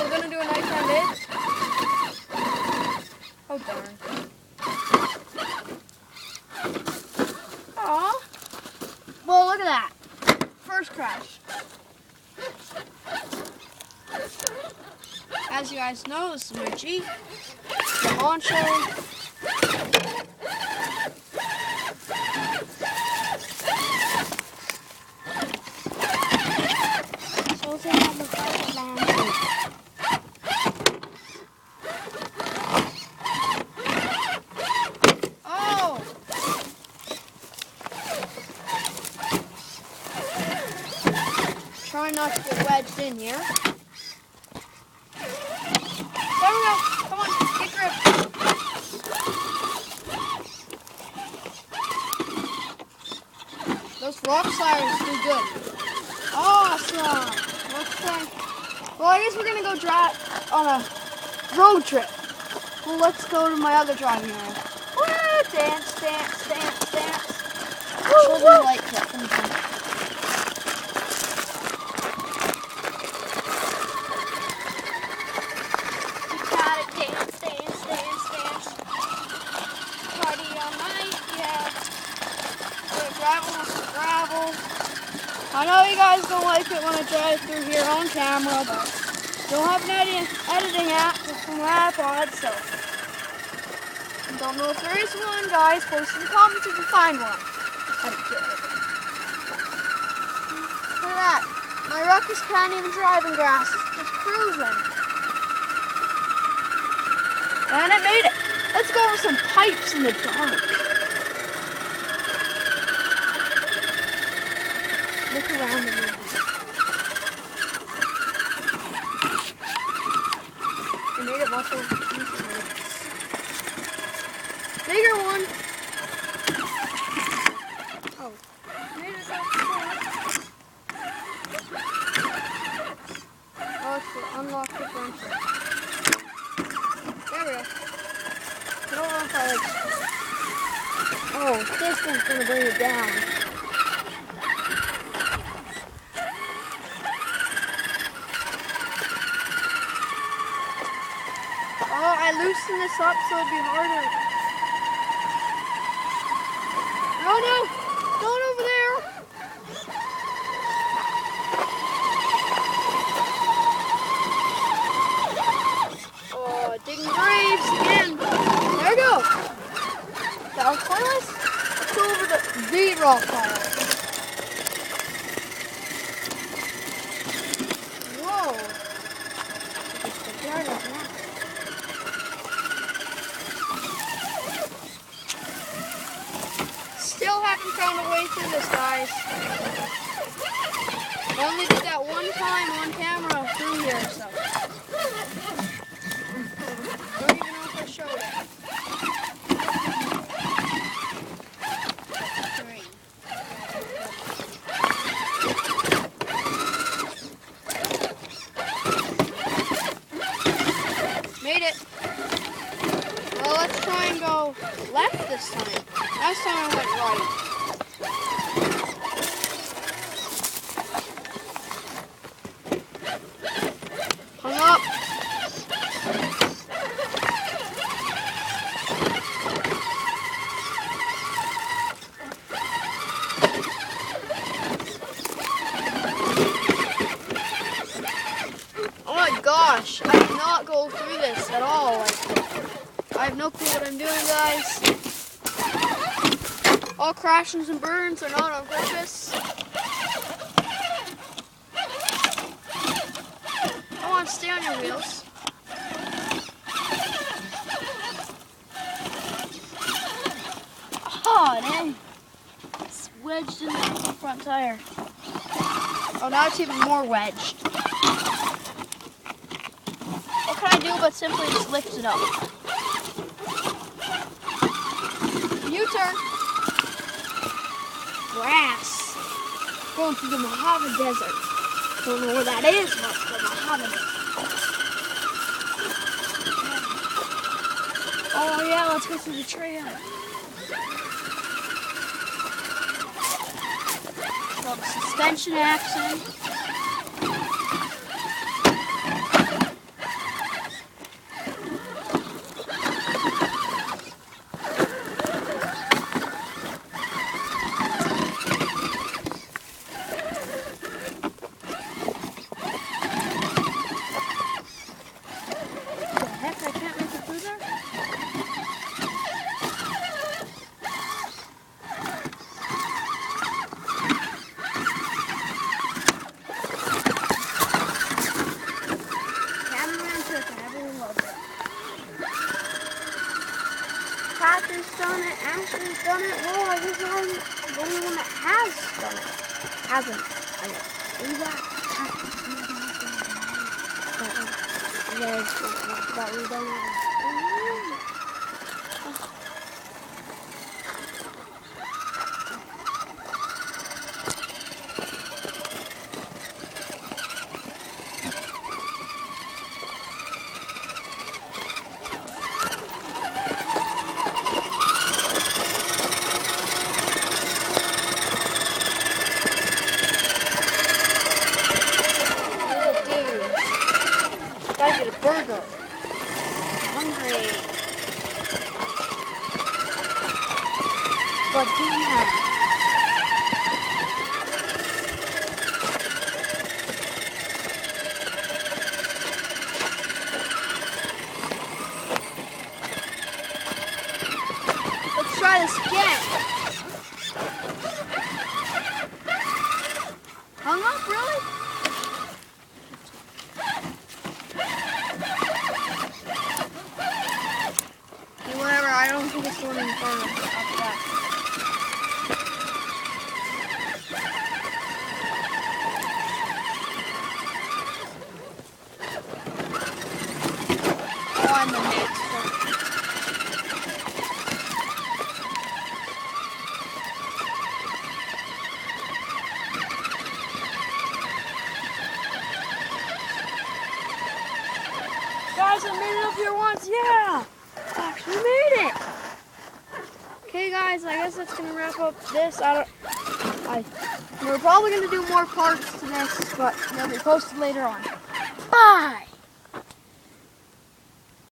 we're gonna do a nighttime vid. Oh darn. Aw. Well, look at that. First crash. As you guys know, this is my Jeep, the Honcho. Try not to get wedged in here. There we go. Come on, get grip. Those rock sliders do good. Awesome. Okay. Well, I guess we're gonna go drive on a road trip. Well, let's go to my other driving area. Woo! Dance, dance, dance, dance. Children like that. I know you guys don't like it when I drive through here on camera, but don't have an editing app from my iPod, so don't know if there is one, guys. Post in the comments if you find one. Look at that. My Ruckus can't even drive in grass. It's just cruising. And it made it. Let's go over some pipes in the dark. Look around the room. I made it muscle. Bigger one. Oh. Made it up. Oh, it's unlock the front. There we go. I don't know if I like. Oh, this one's gonna bring it down. Oh, I loosened this up so it'd be harder. Oh no! Not over there! Oh, digging graves again. There we go. That was pointless. Let's go over the rock pile. Whoa. Still haven't found a way through this, guys. I only did that one time on camera through here, so. Don't even know if I showed it. Made it. Well, let's try and go left this time. Last time I went right. Hung up. Oh my gosh, I did not go through this at all. I have no clue what I'm doing, guys. All crashes and burns are not on purpose. Come on, stay on your wheels. Oh, dang. It's wedged in the front tire. Oh, now it's even more wedged. What can I do but simply just lift it up? U-turn. Grass. Going through the Mojave Desert. Don't know where that is, but the Mojave Desert. Oh yeah, let's go through the trail. Well, the suspension action. Who's done it? Well, I guess I'm the only one that has done it. Hasn't. I guess. That we don't have. Gotta get a burger. I'm hungry. But damn. Let's try this again. Hung up, really? Whatever, I don't think it's going in front of us after that. On the next one. Guys, I made it up here once, yeah! Actually made it! Okay guys, I guess that's gonna wrap up this. We're probably gonna do more parts to this, but they'll be posted later on. Bye!